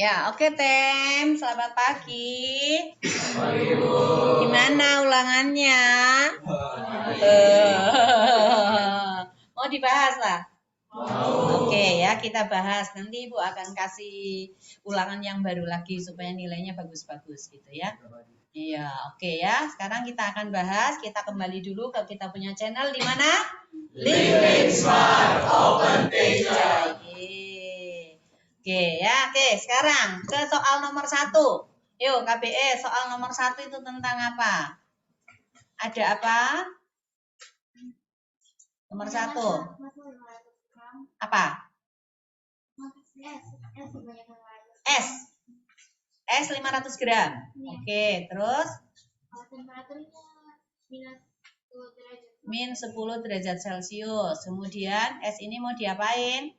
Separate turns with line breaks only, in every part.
Ya, oke Tem. Selamat pagi.
Pagi, Bu.
Gimana ulangannya? Mau dibahas lah?
Mau.
Oke ya, kita bahas. Nanti Ibu akan kasih ulangan yang baru lagi supaya nilainya bagus-bagus gitu ya. Iya, oke ya. Sekarang kita akan bahas. Kita kembali dulu ke kita punya channel di mana?
Living Smart Open Teacher.
Oke ya, oke. Sekarang ke soal nomor 1. Yuk KBE, soal nomor 1 itu tentang apa? Ada apa? Nomor 1. Apa? S. S 500 gram. Oke, terus? Min 10 derajat Celcius. Kemudian S ini mau diapain?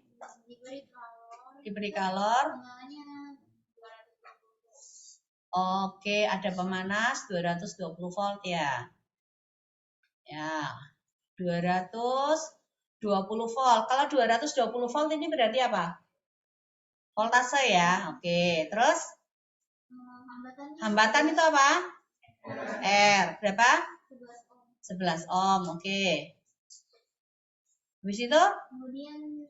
Diberi kalor. Oke, ada pemanas 220 volt ya. Ya, 220 volt. Kalau 220 volt ini berarti apa? Voltase ya. Oke, terus? Hambatan itu apa? R. Berapa? 11 ohm. Oke. Habis itu?
Kemudian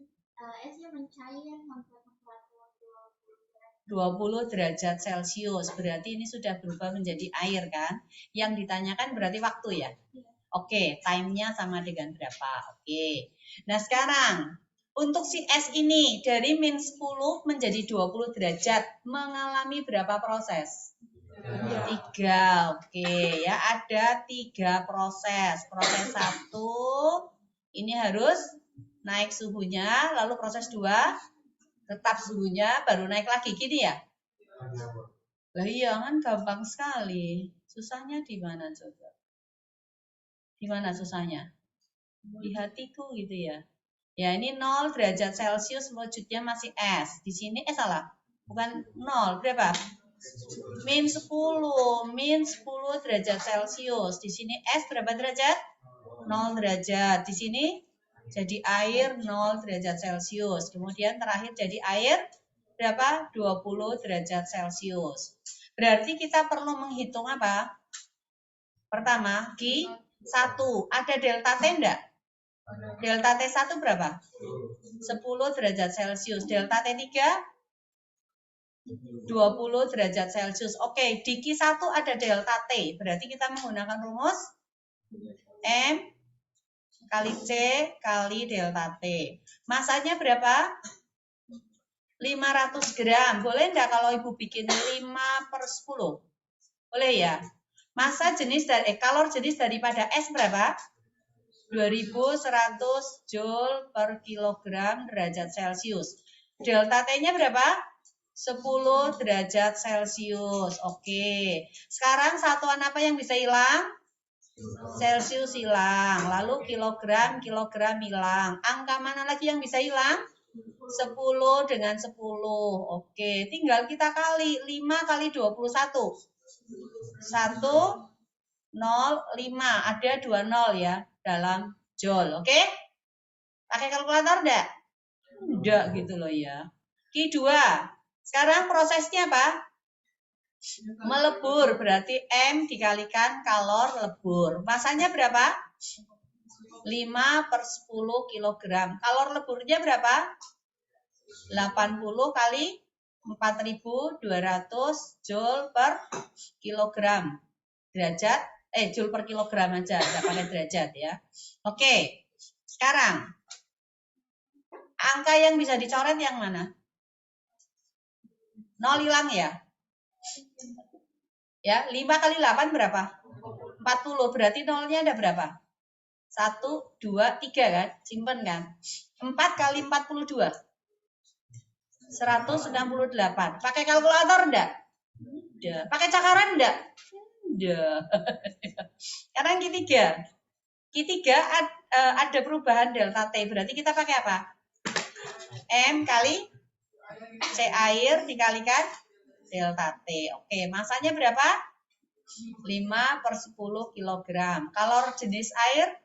esnya mencair sampai
20 derajat Celcius. Berarti ini sudah berubah menjadi air kan? Yang ditanyakan berarti waktu ya? Oke, time-nya sama dengan berapa? Oke. Nah, sekarang untuk si S ini dari min 10 menjadi 20 derajat mengalami berapa proses? 3. Oke, ya ada 3 proses. Proses 1 ini harus naik suhunya, lalu proses 2 tetap suhunya baru naik lagi gini ya? Lah iya kan gampang sekali. Susahnya di mana coba? Di mana susahnya? Di hatiku gitu ya. Ya ini 0 derajat Celcius wujudnya masih S. Di sini salah. Bukan 0, berapa? Min 10 derajat Celcius. Di sini S berapa derajat? 0 derajat. Di sini jadi air 0 derajat Celcius. Kemudian terakhir jadi air berapa? 20 derajat Celcius. Berarti kita perlu menghitung apa? Pertama, Q1. Ada delta T enggak? Delta T1 berapa? 10 derajat Celcius. Delta T3? 20 derajat Celcius. Oke, di Q1 ada delta T. Berarti kita menggunakan rumus M kali C kali delta T. Masanya berapa? 500 gram. Boleh enggak kalau Ibu bikin 5/10? Boleh ya? Massa jenis dari kalor jenis daripada S berapa? 2100 Joule per kilogram derajat Celcius. Delta T-nya berapa? 10 derajat Celcius. Oke. Sekarang satuan apa yang bisa hilang? Celcius hilang. Lalu kilogram hilang. Angka mana lagi yang bisa hilang? 10 dengan 10. Oke, tinggal kita kali 5 kali 21. 1 0 5. Ada 2 0 ya dalam Joule. Oke? Pakai kalkulator enggak? Enggak gitu loh ya. Q2. Sekarang prosesnya apa? Melebur. Berarti M dikalikan kalor lebur. Masanya berapa? 5/10 kilogram. Kalor leburnya berapa? 80 kali 4200 Joule per kilogram. Derajat, Joule per kilogram aja, nggak pakai derajat ya. Oke, sekarang angka yang bisa dicoret yang mana? 0 hilang ya? Ya, 5 kali 8 berapa? 40, berarti nolnya ada berapa? 1, 2, 3 kan? Simpen kan? 4 kali 42. 168. Pakai kalkulator enggak? Enggak. Pakai cakaran enggak? Enggak. Sekarang Q3. Q3 ada perubahan delta T. Berarti kita pakai apa? M kali C air dikalikan delta T. Oke, masanya berapa? 5/10 kilogram. Kalor jenis air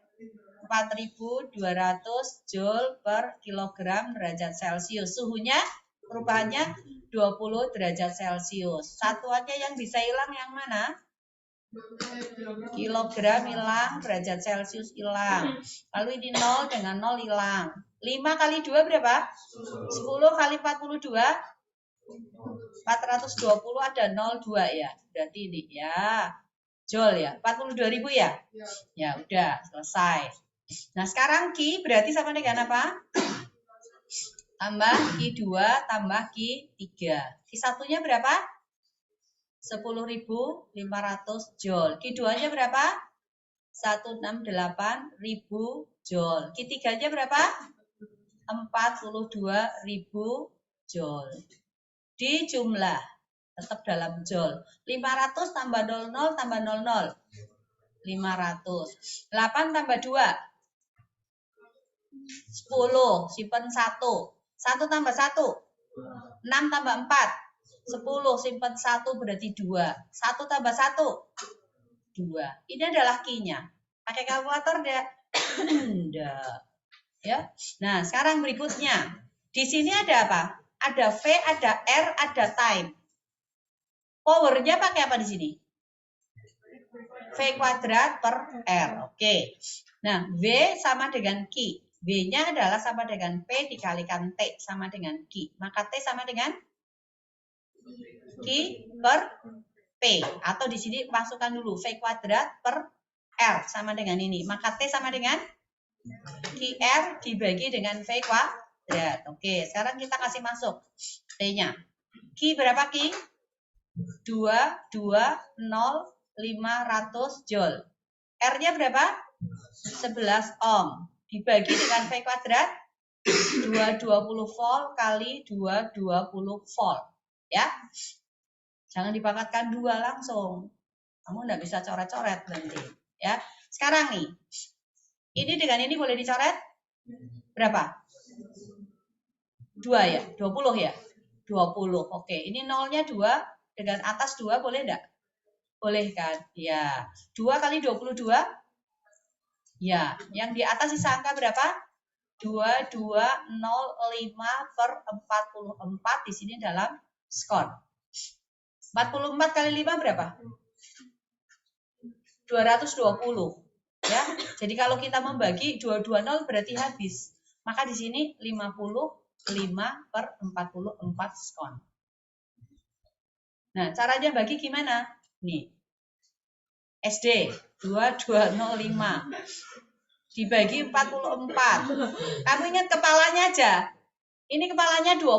4200 Joule per kilogram derajat Celcius. Suhunya Perubahannya 20 derajat Celcius. Satuannya yang bisa hilang yang mana? Kilogram hilang, derajat Celcius hilang. Lalu ini 0 dengan 0 hilang. 5 kali 2 berapa? 10 kali 42? 420 ada 02 ya. Berarti ini ya. Joule ya. 42.000 ya? Ya udah, selesai. Nah, sekarang Q berarti sama dengan apa? Tambah Q2 tambah Q3. Q1-nya berapa? 10.500 Joule. Q2-nya berapa? 168.000 Joule. Q3-nya berapa? 42.000 Joule. Di jumlah tetap dalam Joule. 500 tambah 00 tambah 00. 500. 8 tambah 2. 10. Simpan 1. 1 tambah 1. 6 tambah 4. 10. Simpan 1 berarti 2. 1 tambah 1. 2. Ini adalah Q-nya. Pakai kalkulator enggak? Enggak. Ya. Nah, sekarang berikutnya. Di sini ada apa? Ada V, ada R, ada time. Powernya pakai apa di sini? V kuadrat per R. Oke. Nah, V sama dengan Q. V-nya adalah sama dengan P dikalikan T sama dengan Q. Maka T sama dengan Q per P. Atau di sini masukkan dulu V kuadrat per R sama dengan ini. Maka T sama dengan QR dibagi dengan V kuadrat. Oke, sekarang kita kasih masuk T-nya. Q berapa Q? 2, 500 Joule. R-nya berapa? 11 ohm. Dibagi dengan V kuadrat 220 volt kali 220 volt. Ya. Jangan dipangkatkan 2 langsung. Kamu enggak bisa coret-coret nanti. Ya. Sekarang nih. Ini dengan ini boleh dicoret? Berapa? 2 ya? 20 ya? 20. Oke, ini nolnya 2. Dengan atas 2 boleh enggak? Boleh kan? Ya. 2 kali 22? Ya. Yang di atas sisa angka berapa? 2205 per 44 di sini dalam skor. 44 kali 5 berapa? 220. Ya. Jadi kalau kita membagi 220 berarti habis. Maka di sini 55 per 44 skor. Nah, caranya bagi gimana? Nih. SD 2205 dibagi 44. Kamu ingat kepalanya aja. Ini kepalanya 20.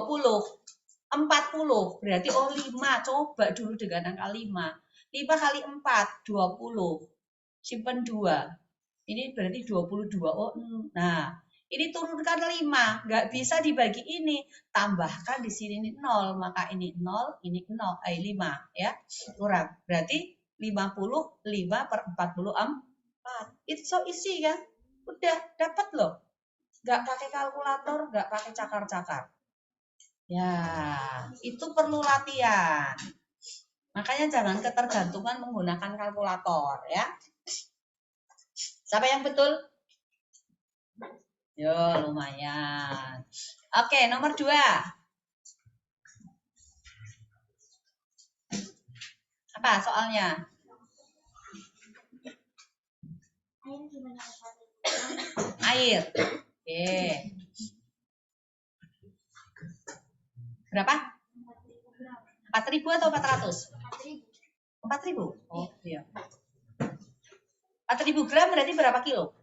40. Berarti 5. Coba dulu dengan angka 5. 5 kali 4, 20. Simpan 2. Ini berarti 22. Oh, nah. Ini turunkan 5. Nggak bisa dibagi ini. Tambahkan di sini 0. Maka ini 0, ini 0. 5. Ya. Kurang. Berarti 55 per 44. It's so easy kan? Udah dapat loh. Nggak pakai kalkulator, nggak pakai cakar-cakar. Ya, itu perlu latihan. Makanya jangan ketergantungan menggunakan kalkulator ya. Siapa yang betul? Yo, lumayan. Oke, nomor 2. Apa soalnya? Air. Oke. Berapa? 4.000 atau 400? 4.000. Oh, iya. 4.000 gram berarti berapa kilo?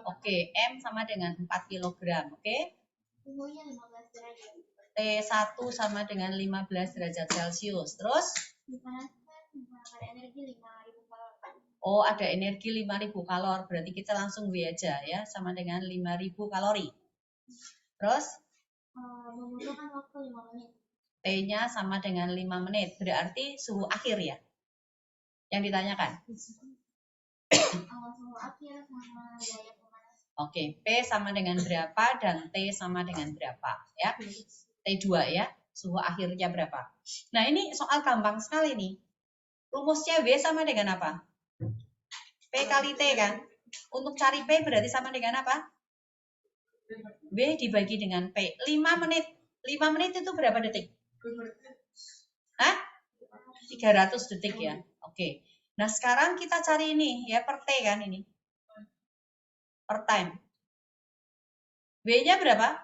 Oke, M sama dengan 4 kilogram. Oke. T1 sama dengan 15 derajat Celcius. Terus? Oh, ada energi 5.000 kalor. Berarti kita langsung W aja ya. Sama dengan 5.000 kalori. Terus?
Membutuhkan waktu 5 menit.
T-nya sama dengan 5 menit. Berarti suhu akhir ya? Yang ditanyakan?
Suhu akhir sama daya pemanas.
Oke, P sama dengan berapa dan T sama dengan berapa? Ya, T2 ya. Suhu akhirnya berapa? Nah, ini soal gampang sekali nih. Rumusnya W sama dengan apa? P kali T kan? Untuk cari P berarti sama dengan apa? W dibagi dengan P. 5 menit. 5 menit itu berapa detik? Hah? 300 detik ya. Oke. Nah, sekarang kita cari ini ya per T kan ini. Per time. W-nya berapa?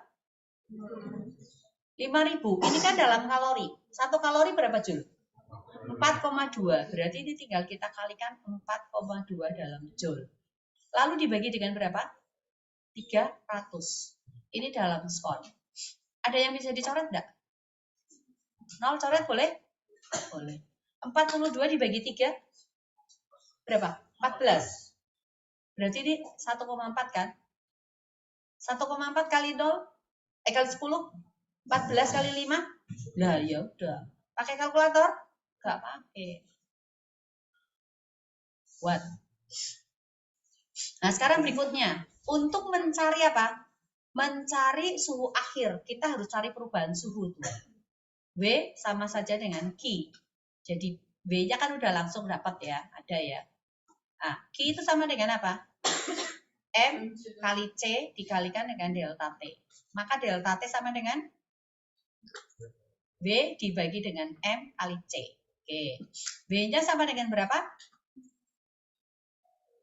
5.000. Ini kan dalam kalori. 1 kalori berapa Joule? 4,2. Berarti ini tinggal kita kalikan 4,2 dalam Joule. Lalu dibagi dengan berapa? 300. Ini dalam skon. Ada yang bisa dicoret enggak? 0 coret boleh? Boleh. 42 dibagi 3 berapa? 14. Berarti ini 1,4 kan? 1,4 kali 0 kali 10 14 kali 5. Lah ya udah. Pakai kalkulator? Enggak pakai. Watt. Nah, sekarang berikutnya, untuk mencari apa? Mencari suhu akhir, kita harus cari perubahan suhu tuh. W sama saja dengan Q. Jadi W-nya kan udah langsung dapat ya, ada ya. Nah, Q itu sama dengan apa? M kali C dikalikan dengan delta T. Maka delta T sama dengan W dibagi dengan M kali C. Oke. W-nya sama dengan berapa?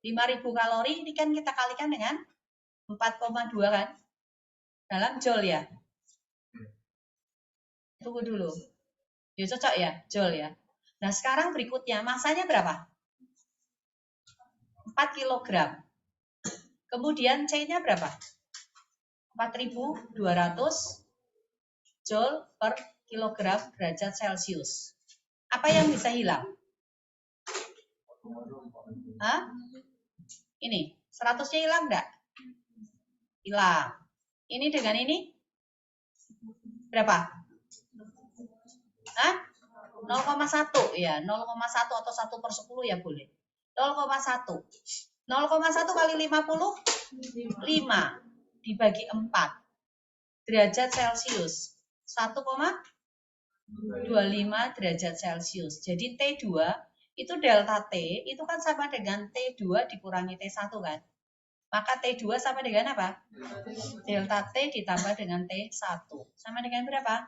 5.000 kalori, ini kan kita kalikan dengan 4,2 kan? Dalam Joule ya. Tunggu dulu. Ya cocok ya, Joule ya. Nah, sekarang berikutnya, masanya berapa? 4 kg. Kemudian C-nya berapa? 4.200 Joule per kilogram derajat Celcius. Apa yang bisa hilang? Hah? Ini, 100-nya hilang enggak? Hilang. Ini dengan ini? Berapa? Hah? 0,1 ya, 0,1 atau 1/10 ya boleh. 0,1. 0,1 kali 50 5 dibagi 4 derajat Celcius 1,25 derajat Celcius. Jadi T2 itu delta T itu kan sama dengan T2 dikurangi T1 kan. Maka T2 sama dengan apa? Delta T ditambah dengan T1. Sama dengan berapa?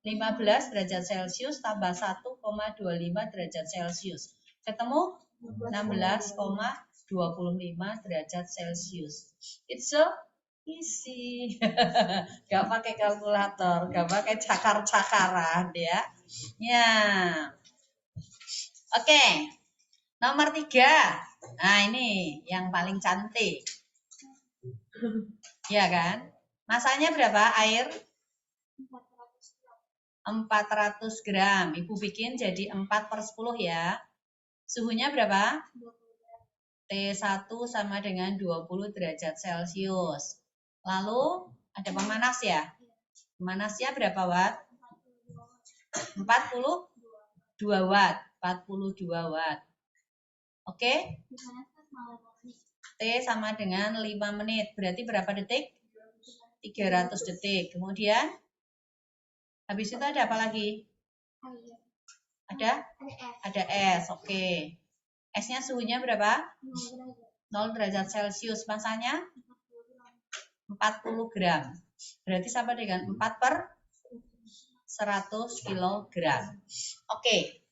15 derajat Celcius tambah 1,25 derajat Celcius. Ketemu 16,25 derajat Celcius. It's so easy. Gak pakai kalkulator, gak pakai cakar-cakaran ya. Ya. Oke. Nomor 3. Nah, ini yang paling cantik. Ya kan? Masanya berapa air? 400 gram. Ibu bikin jadi 4/10 ya. Suhunya berapa? T1 sama dengan 20 derajat Celcius. Lalu ada pemanas ya? Pemanasnya berapa watt? 42 watt. 42 watt. Oke? T sama dengan 5 menit. Berarti berapa detik? 300 detik. Kemudian habis itu ada apa lagi? Ada S. Oke. S-nya suhunya berapa? 0 derajat Celcius. Masanya 40 gram. Berarti sama dengan 4/100 kilogram. Oke.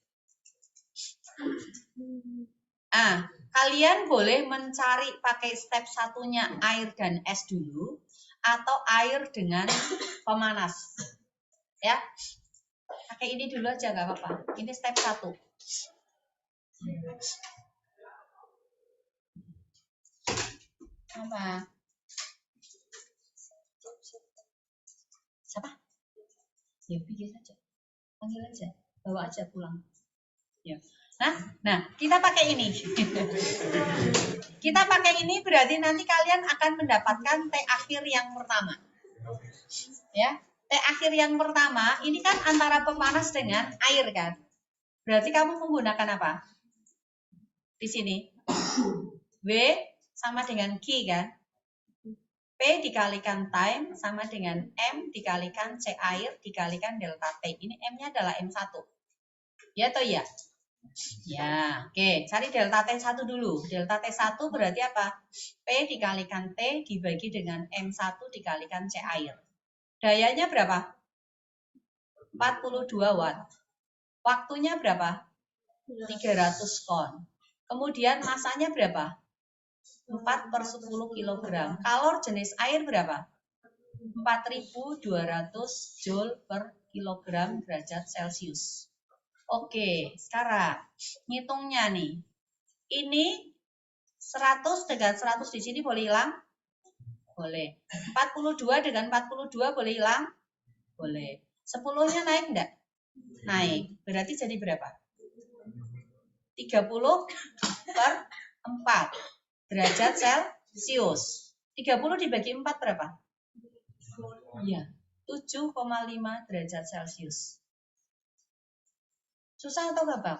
Kalian boleh mencari pakai step satunya air dan es dulu. Atau air dengan pemanas. Ya. Pakai ini dulu aja nggak apa-apa. Ini step 1. Apa? Siapa? Ya bikin aja. Panggil aja. Bawa aja pulang. Ya. Nah, kita pakai ini. Kita pakai ini berarti nanti kalian akan mendapatkan T akhir yang pertama. Ya. T akhir yang pertama, ini kan antara pemanas dengan air kan. Berarti kamu menggunakan apa? Di sini. W sama dengan Q kan. P dikalikan time sama dengan M dikalikan C air dikalikan delta T. Ini M-nya adalah M1. Ya atau ya? Ya, oke. Cari delta T1 dulu. Delta T1 berarti apa? P dikalikan T dibagi dengan M1 dikalikan C air. Dayanya berapa? 42 watt. Waktunya berapa? 300 kon. Kemudian masanya berapa? 4/10 kg. Kalor jenis air berapa? 4.200 Joule per kilogram derajat Celcius. Oke, sekarang ngitungnya nih. Ini 100 dengan 100 di sini boleh hilang? Boleh. 42 dengan 42 boleh hilang? Boleh. 10-nya naik enggak? Naik. Berarti jadi berapa? 30/4 derajat Celcius. 30 dibagi 4 berapa? Iya, 7,5 derajat Celcius. Susah atau gampang?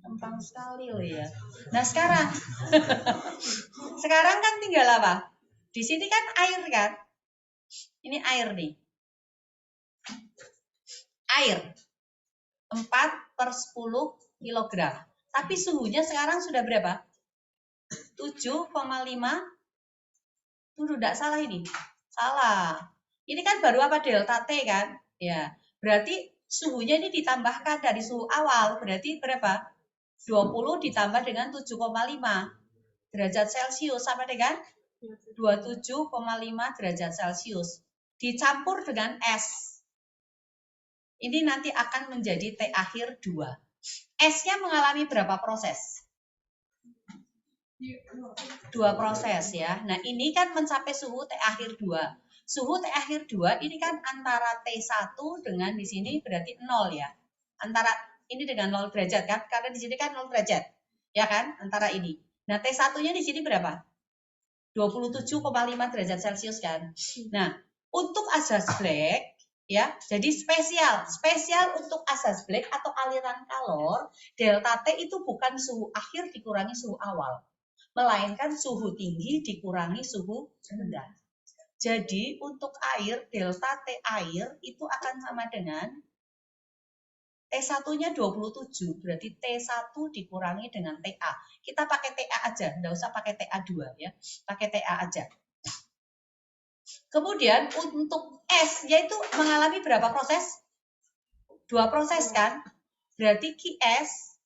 Gampang sekali loh ya. Nah sekarang, sekarang kan tinggal apa? Di sini kan air kan? Ini air nih. Air 4/10 kilogram. Tapi suhunya sekarang sudah berapa? 7,5. Tuh tidak salah ini. Salah. Ini kan baru apa delta T kan? Ya. Berarti suhunya ini ditambahkan dari suhu awal. Berarti berapa? 20 ditambah dengan 7,5 derajat Celcius sama dengan 27,5 derajat Celcius. Dicampur dengan es. Ini nanti akan menjadi T akhir 2. S-nya mengalami berapa proses? 2 proses ya. Nah, ini kan mencapai suhu T akhir 2. Suhu T akhir 2 ini kan antara T1 dengan di sini berarti 0 ya. Antara ini dengan 0 derajat kan? Karena di sini kan 0 derajat. Ya kan? Antara ini. Nah, T1-nya di sini berapa? 27,5 derajat Celcius kan? Nah, untuk asas Black ya, jadi spesial untuk asas Black atau aliran kalor, delta T itu bukan suhu akhir dikurangi suhu awal, melainkan suhu tinggi dikurangi suhu rendah. Jadi untuk air, delta T air itu akan sama dengan T1-nya 27, berarti T1 dikurangi dengan TA. Kita pakai TA aja, enggak usah pakai TA2 ya. Pakai TA aja. Kemudian untuk S, yaitu mengalami berapa proses? 2 proses kan? Berarti QS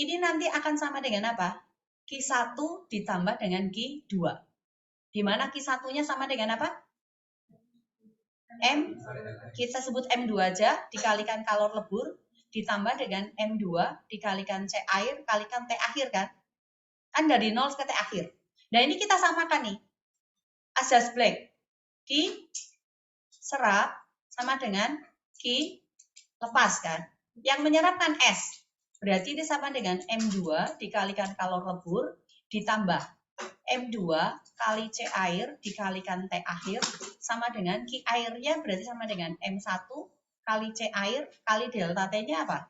ini nanti akan sama dengan apa? Q1 ditambah dengan Q2. Di mana Q1-nya sama dengan apa? M, kita sebut M2 aja, dikalikan kalor lebur, ditambah dengan M2, dikalikan C air, kalikan T akhir kan? Kan dari 0 ke T akhir. Nah ini kita samakan nih. Asas Black. Q serap sama dengan Q lepas kan? Yang menyerapkan S. Berarti ini sama dengan M2 dikalikan kalor lebur, ditambah M2 kali C air dikalikan T akhir sama dengan Q airnya berarti sama dengan M1 kali C air kali delta T-nya apa?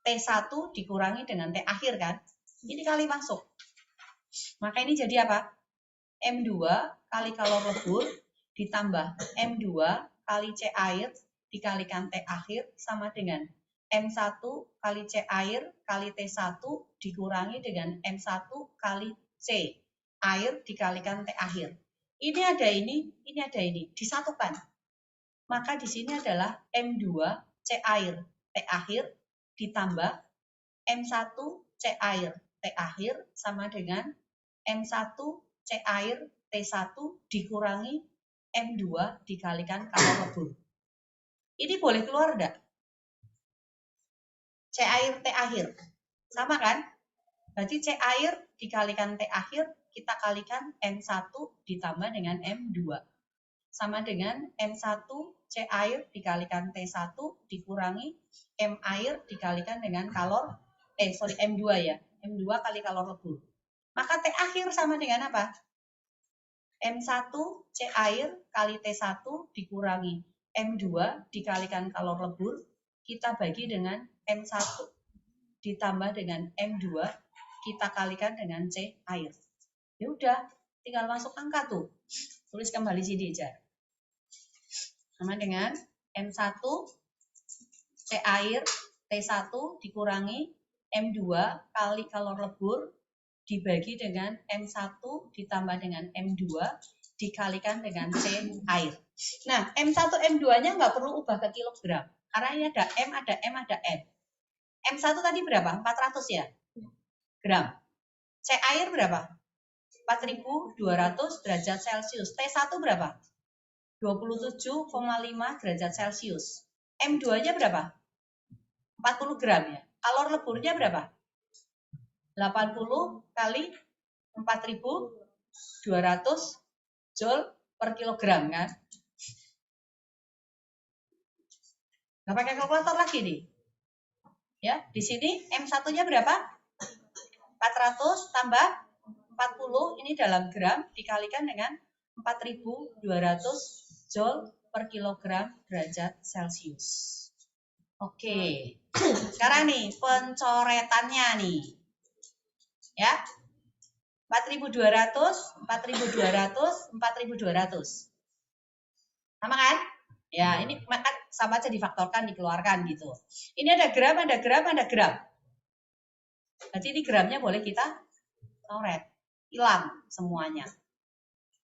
T1 dikurangi dengan T akhir kan? Ini kali masuk. Maka ini jadi apa? M2 kali kalor lebur ditambah M2 kali C air dikalikan T akhir sama dengan M1 kali C air kali T1 dikurangi dengan M1 kali C air dikalikan T akhir. Ini ada ini ada ini. Disatukan. Maka di sini adalah M2 C air T akhir ditambah M1 C air T akhir sama dengan M1 C air T1 dikurangi M2 dikalikan kalor lebur. Ini boleh keluar enggak? C air T akhir. Sama kan? Berarti C air dikalikan T akhir, kita kalikan M1 ditambah dengan M2. Sama dengan M1 C air dikalikan T1 dikurangi M air dikalikan dengan kalor, M2 ya. M2 kali kalor lebur. Maka T akhir sama dengan apa? M1 C air kali T1 dikurangi M2 dikalikan kalor lebur, kita bagi dengan M1 ditambah dengan M2, kita kalikan dengan C air. Ya udah, tinggal masuk angka tuh. Tulis kembali sini aja. Sama dengan M1 C air T1 dikurangi M2 kali kalor lebur dibagi dengan M1 ditambah dengan M2 dikalikan dengan C air. Nah, M1, M2-nya nggak perlu ubah ke kilogram. Karena ini ada M, ada M, ada N. M1 tadi berapa? 400 ya? Gram. C air berapa? 4.200 derajat Celcius. T1 berapa? 27,5 derajat Celcius. M2-nya berapa? 40 gram ya. Kalor leburnya berapa? 80 kali 4.200 Joule per kilogram kan? Nggak pakai kalkulator lagi nih. Ya, di sini M1-nya berapa? 400 tambah 40 ini dalam gram dikalikan dengan 4.200 Joule per kilogram derajat Celcius. Oke. Sekarang nih pencoretannya nih. Ya. 4.200, 4.200, 4.200. Sama kan? Ya, ini kan sama aja difaktorkan, dikeluarkan gitu. Ini ada gram, ada gram, ada gram. Berarti ini gramnya boleh kita coret. Hilang semuanya.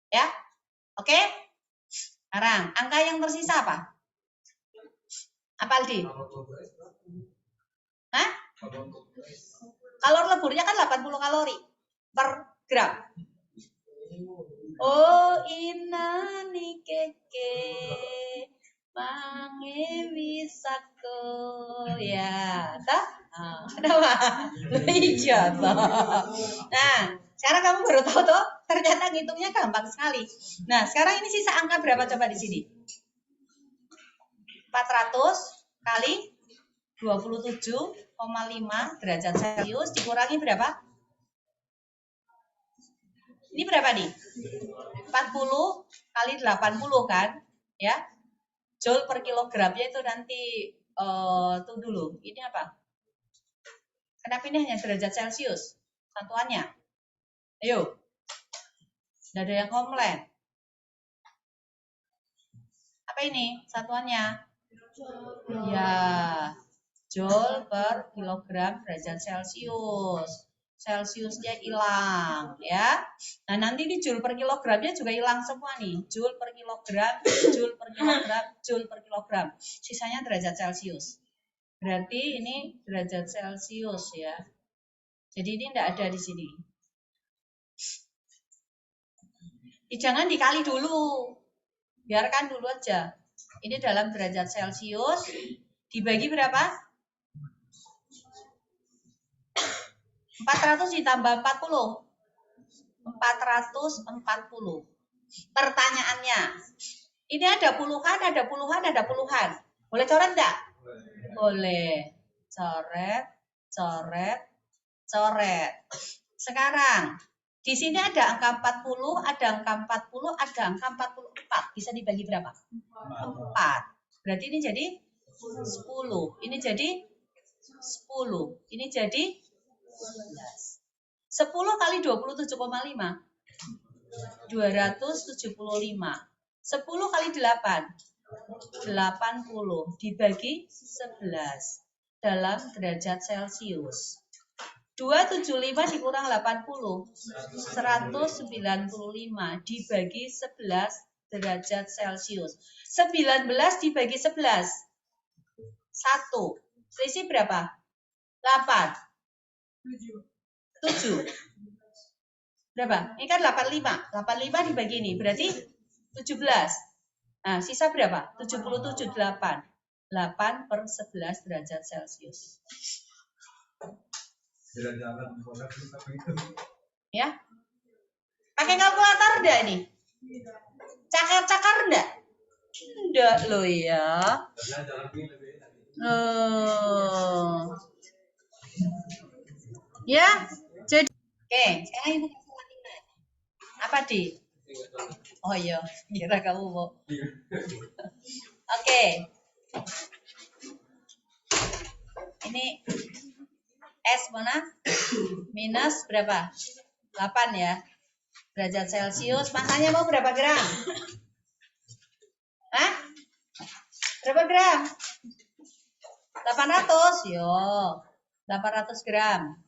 Ya? Oke? Sekarang, angka yang tersisa apa? Apa, Aldi? Hah? Kalor leburnya kan 80 kalori per gram. Oh, inani keke mange wisako ya, toh? Kenapa? Iya toh. Nah, sekarang kamu baru tahu toh, ternyata ngitungnya gampang sekali. Nah, sekarang ini sisa angka berapa coba di sini? 400 kali 27,5 derajat Celcius dikurangi berapa? Ini berapa nih? 40 kali 80 kan? Ya. Joule per kilogramnya itu nanti tuh dulu. Ini apa? Kenapa ini hanya derajat Celcius? Satuannya. Ayo. Nggak ada yang komplain. Apa ini satuannya? Ya. Joule per kilogram derajat Celcius. Celciusnya hilang ya. Nah, nanti di Joule per kilogramnya juga hilang semua nih. Joule per kilogram, Joule per kilogram, Joule per kilogram. Sisanya derajat Celcius. Berarti ini derajat Celcius ya. Jadi ini enggak ada di sini. Jangan dikali dulu. Biarkan dulu aja. Ini dalam derajat Celcius dibagi berapa? 400 ditambah 40. 440. Pertanyaannya, ini ada puluhan, ada puluhan, ada puluhan. Boleh coret enggak? Boleh. Coret, coret, coret. Sekarang, di sini ada angka 40, ada angka 40, ada angka 44. Bisa dibagi berapa? 4. Berarti ini jadi 10. Ini jadi 10. Ini jadi 11. 10 kali 27,5. 275. 10 kali 8. 80 dibagi 11 dalam derajat Celcius. 275 dikurang 80. 195 dibagi 11 derajat Celcius. 19 dibagi 11. 1. Selisih berapa? 8. 7. Berapa? Ini kan 85. 85 dibagi ini. Berarti 17. Nah, sisa berapa? 77. 8. 8 per 11 derajat Celcius. Ya? Pakai kalkulator enggak ini? Cakar-cakar enggak? Enggak loh ya. Ya, jadi oke, sekarang ibu kasih latihan. Apa di? Oh iya, kira kamu mau. Oke. Ini S mana? Minus berapa? 8 ya. Derajat Celcius. Masanya mau berapa gram? Hah? Berapa gram? 800. Yo. 800 gram.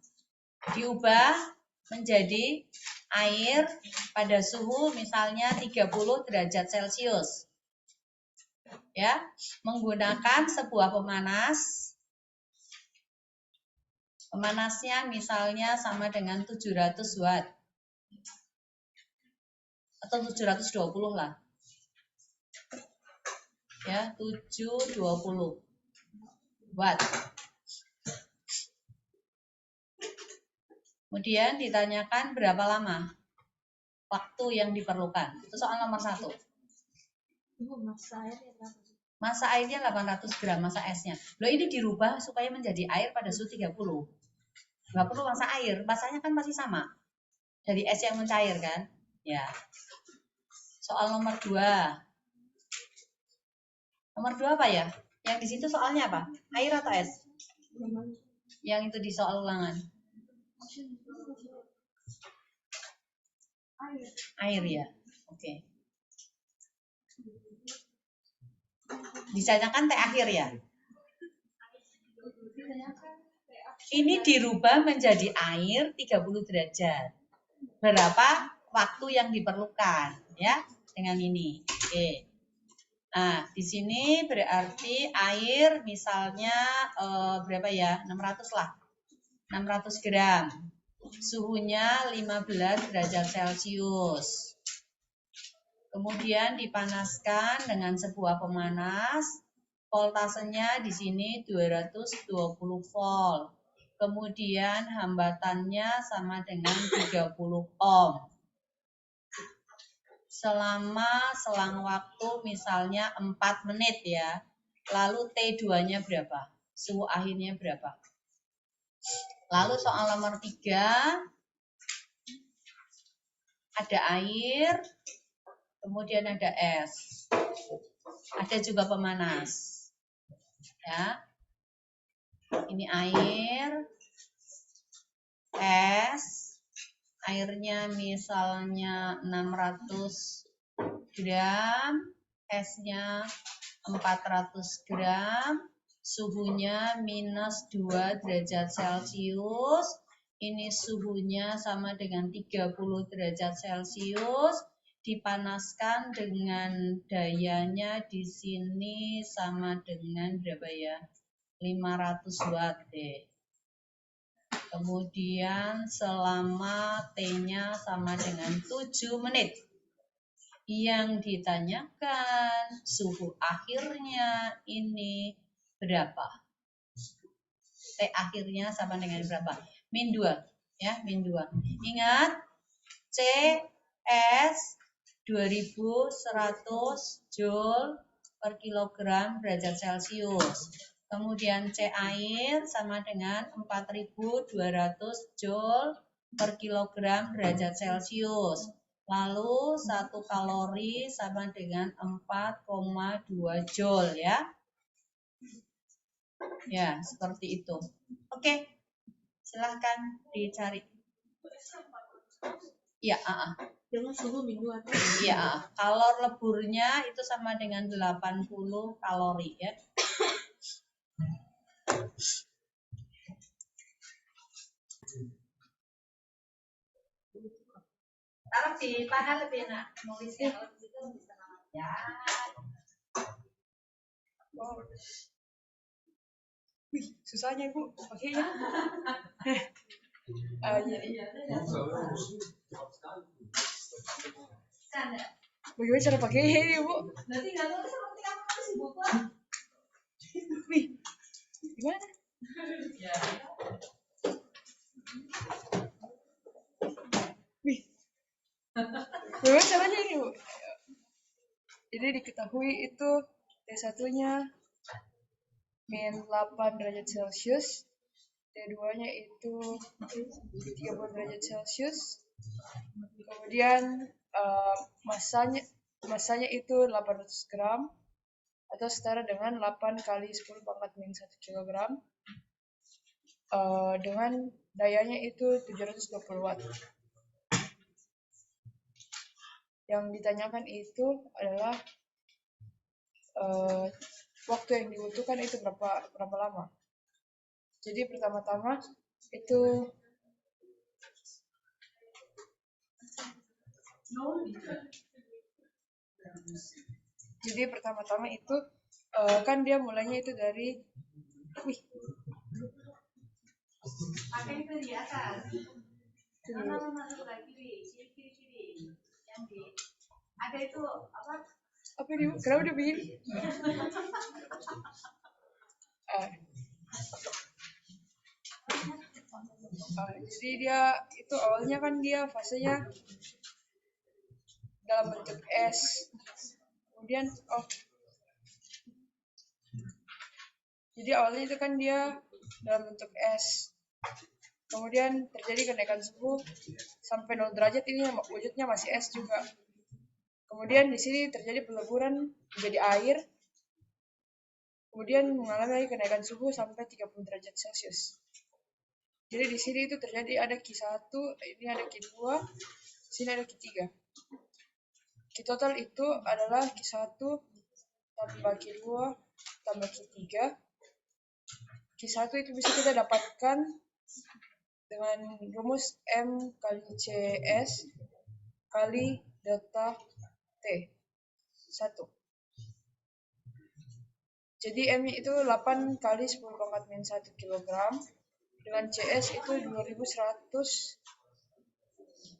Diubah menjadi air pada suhu misalnya 30 derajat Celcius. Ya, menggunakan sebuah pemanas. Pemanasnya misalnya sama dengan 700 watt. Atau 720 lah. Ya, 720 watt. Kemudian ditanyakan berapa lama waktu yang diperlukan. Itu soal nomor 1. Masa airnya 800 gram, masa esnya. Loh, ini dirubah supaya menjadi air pada suhu 30. Nggak perlu masa air, masanya kan masih sama. Dari es yang mencair kan? Ya. Soal nomor 2. Nomor 2 apa ya? Yang di situ soalnya apa? Air atau es? Yang itu di soal ulangan. Air ya. Oke. Ditanyakan teh akhir ya. Ini dirubah menjadi air 30 derajat. Berapa waktu yang diperlukan ya dengan ini. Oke. Nah, di sini berarti air misalnya berapa ya? 600 lah. 600 gram. Suhunya 15 derajat Celcius. Kemudian dipanaskan dengan sebuah pemanas. Voltasenya di sini 220 volt. Kemudian hambatannya sama dengan 30 ohm. Selama selang waktu misalnya 4 menit ya. Lalu T2-nya berapa? Suhu akhirnya berapa? Lalu soal nomor 3. Ada air, kemudian ada es. Ada juga pemanas. Ya. Ini air, es, airnya misalnya 600 gram, esnya 400 gram, suhunya minus 2 derajat Celcius, ini suhunya sama dengan 30 derajat Celcius, dipanaskan dengan dayanya di sini sama dengan berapa ya? 500 watt deh. Kemudian selama T-nya sama dengan 7 menit. Yang ditanyakan suhu akhirnya ini berapa? T akhirnya sama dengan berapa? Min 2. Ya, min 2. Ingat, CS 2100 Joule per kilogram derajat Celcius. Kemudian C air sama dengan 4200 Joule per kilogram derajat Celcius. Lalu 1 kalori sama dengan 4,2 Joule ya. Ya, seperti itu. Oke. Silahkan dicari. Ya,
Dengan suhu mingguan.
Iya, kalor leburnya itu sama dengan 80 kalori ya. Taruh di paha lebih enak nulisnya, kalau di situ bisa ya.
Wih, susahnya Bu, pakainya. Jadi. Bagaimana cara pakainya Bu?
Nanti nggak tahu seperti apa sih buku.
Wih, gimana?
Ya.
Wih, bagaimana caranya ini Bu? Jadi diketahui itu T1-nya min 8 derajat Celcius, T2-nya itu 30 derajat Celcius, kemudian masanya itu 800 gram atau setara dengan 8 kali 10 pangkat min 1 kilogram, dengan dayanya itu 720 watt. Yang ditanyakan itu adalah waktu yang dibutuhkan itu berapa lama. Jadi pertama-tama itu Jadi pertama-tama itu kan dia mulainya itu dari
Pakai itu di atas. Masuk lagi kiri. Yang di ada itu
apa ini? Kenapa dia begini? Jadi dia itu awalnya kan dia fasenya dalam bentuk es. Kemudian jadi awalnya itu kan dia dalam bentuk es. Kemudian terjadi kenaikan suhu sampai 0 derajat, ini wujudnya masih es juga. Kemudian di sini terjadi peleburan menjadi air. Kemudian mengalami kenaikan suhu sampai 30 derajat Celcius. Jadi di sini itu terjadi ada Q1, ini ada Q2, sini ada Q3. Q total itu adalah Q1 tambah Q2 tambah Q3. Q1 itu bisa kita dapatkan dengan rumus M kali CS kali delta T 1. Jadi M itu 8 kali 10 pangkat minus 1 kg. Dengan CS itu 2100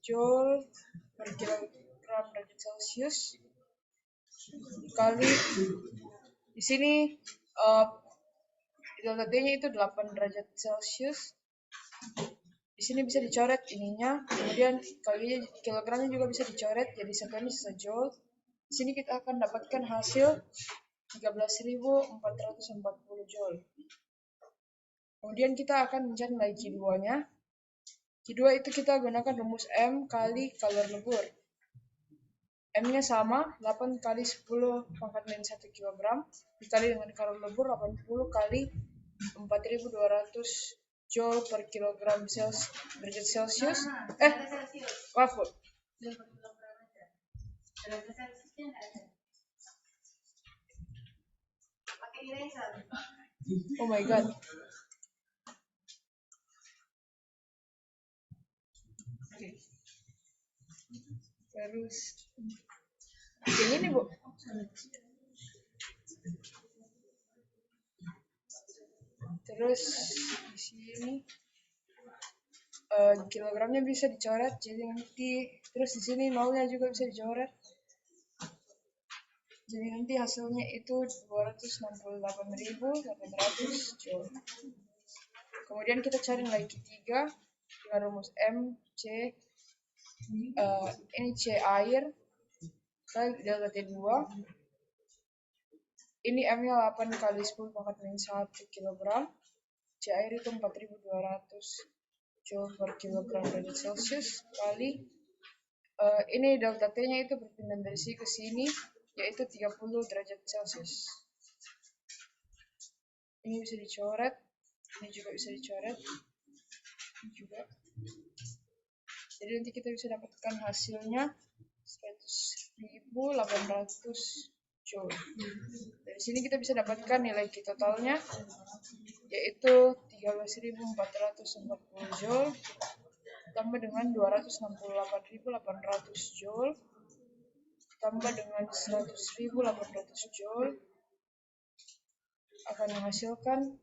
Joule per kilogram derajat Celcius kali di sini delta T-nya itu 8 derajat Celcius. Di sini bisa dicoret ininya, kemudian kalinya kilogramnya juga bisa dicoret jadi sekuennya sejoule. Di sini kita akan dapatkan hasil 13.440 joule. Kemudian kita akan mencari lagi Q2-nya. Q2 itu kita gunakan rumus M kali kalori lebur. M-nya sama, 8 kali 10 pangkat minus 1 kg dikali dengan kalori lebur 80 kali 4.200 Joule per kilogram derajat Celcius. Maaf Bu. Oh my god. Terus yang ini Bu. Terus di sini kilogramnya bisa dicoret jadi nanti, terus di sini nolnya juga bisa dicoret. Jadi nanti hasilnya itu 268.800 joule. Kemudian kita cari lagi Q3 dengan rumus M C ini C air kali delta T2. Ini M-nya 8 kali 10 pangkat minus 1 kg. C air itu 4.200 Joule per kilogram derajat Celcius kali ini delta T-nya itu berpindah dari sini ke sini yaitu 30 derajat Celcius. Ini bisa dicoret, ini juga bisa dicoret, ini juga. Jadi nanti kita bisa dapatkan hasilnya 100.800 joule. Dari sini kita bisa dapatkan nilai Q totalnya yaitu 13.440 joule tambah dengan 268.800 joule tambah dengan 100.800 joule akan menghasilkan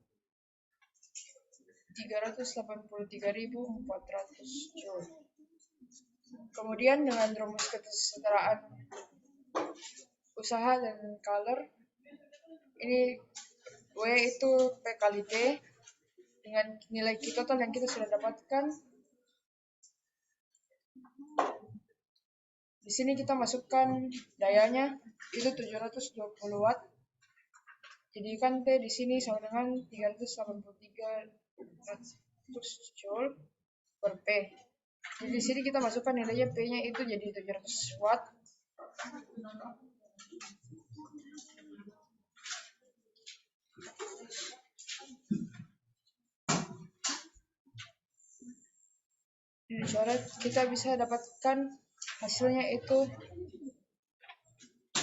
383.400 joule. Kemudian dengan rumus kesetaraan usaha dan color, ini W itu P kali T dengan nilai Q total yang kita sudah dapatkan. Di sini kita masukkan dayanya itu 720 watt. Jadi kan T di sini sama dengan 383 joule per P. Jadi di sini kita masukkan nilainya P-nya itu jadi 700 watt. Ini dicoret, kita bisa dapatkan hasilnya itu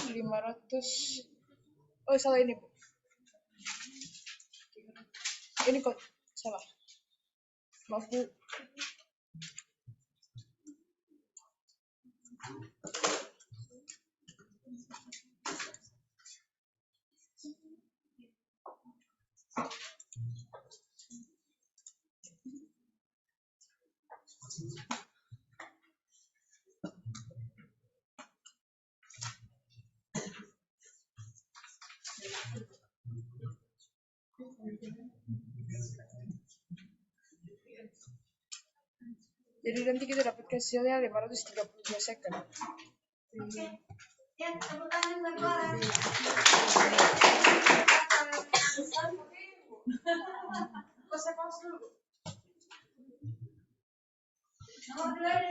500. Oh salah ini Bu. Ini kok salah. Maaf Bu. Jadi nanti kita dapat hasilnya 532 second.
Ya, tepuk tangan buat Clara. Saya pause dulu. Nomor 2